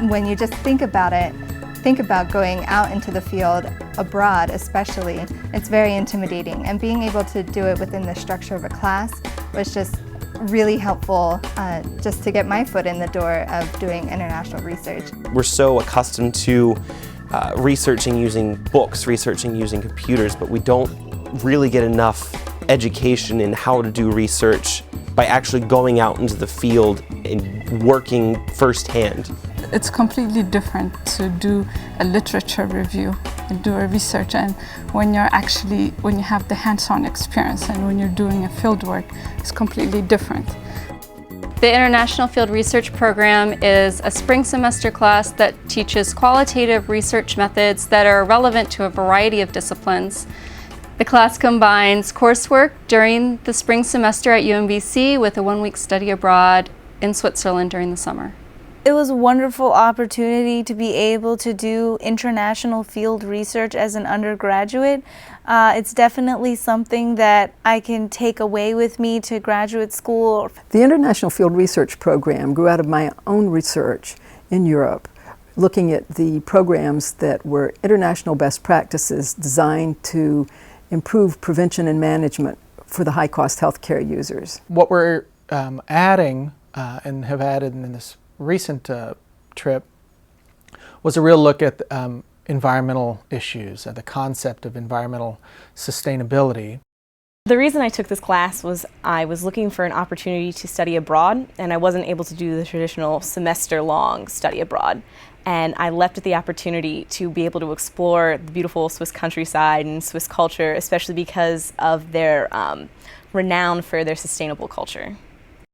when you just think about it, think about going out into the field, abroad especially, it's very intimidating. And being able to do it within the structure of a class was just really helpful just to get my foot in the door of doing international research. We're so accustomed to researching using books, researching using computers, but we don't really get enough education in how to do research by actually going out into the field and working firsthand. It's completely different to do a literature review and do a research, and when you have the hands-on experience and when you're doing a field work, it's completely different. The International Field Research Program is a spring semester class that teaches qualitative research methods that are relevant to a variety of disciplines. The class combines coursework during the spring semester at UMBC with a one-week study abroad in Switzerland during the summer. It was a wonderful opportunity to be able to do international field research as an undergraduate. It's definitely something that I can take away with me to graduate school. The International Field Research Program grew out of my own research in Europe, looking at the programs that were international best practices designed to improve prevention and management for the high-cost healthcare users. What we're adding and have added in this recent trip was a real look at environmental issues and the concept of environmental sustainability. The reason I took this class was I was looking for an opportunity to study abroad, and I wasn't able to do the traditional semester-long study abroad. And I leapt at the opportunity to be able to explore the beautiful Swiss countryside and Swiss culture, especially because of their renown for their sustainable culture.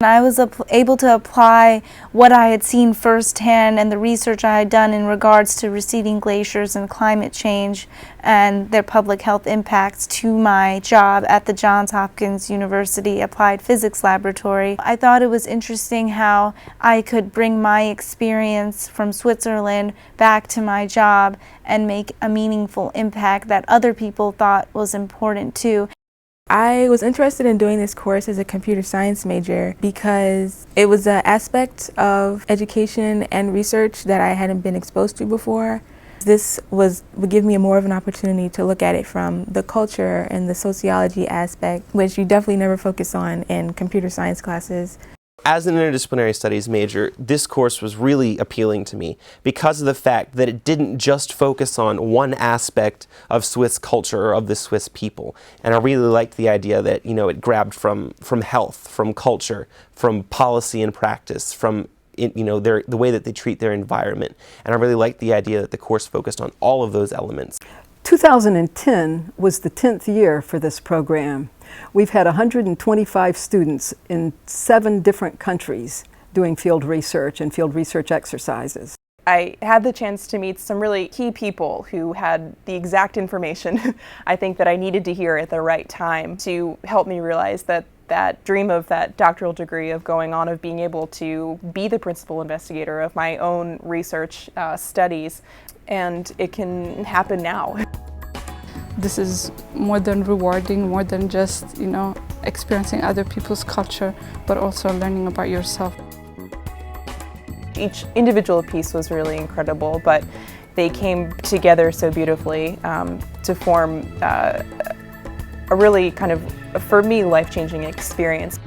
I was able to apply what I had seen firsthand and the research I had done in regards to receding glaciers and climate change and their public health impacts to my job at the Johns Hopkins University Applied Physics Laboratory. I thought it was interesting how I could bring my experience from Switzerland back to my job and make a meaningful impact that other people thought was important too. I was interested in doing this course as a computer science major because it was an aspect of education and research that I hadn't been exposed to before. This would give me more of an opportunity to look at it from the culture and the sociology aspect, which you definitely never focus on in computer science classes. As an interdisciplinary studies major, this course was really appealing to me because of the fact that it didn't just focus on one aspect of Swiss culture or of the Swiss people. And I really liked the idea that, it grabbed from health, from culture, from policy and practice, from the way that they treat their environment. And I really liked the idea that the course focused on all of those elements. 2010 was the 10th year for this program. We've had 125 students in 7 different countries doing field research and field research exercises. I had the chance to meet some really key people who had the exact information I think that I needed to hear at the right time to help me realize that dream of that doctoral degree of going on, of being able to be the principal investigator of my own research studies, and it can happen now. This is more than rewarding, more than just, experiencing other people's culture, but also learning about yourself. Each individual piece was really incredible, but they came together so beautifully to form a really kind of, for me, life-changing experience.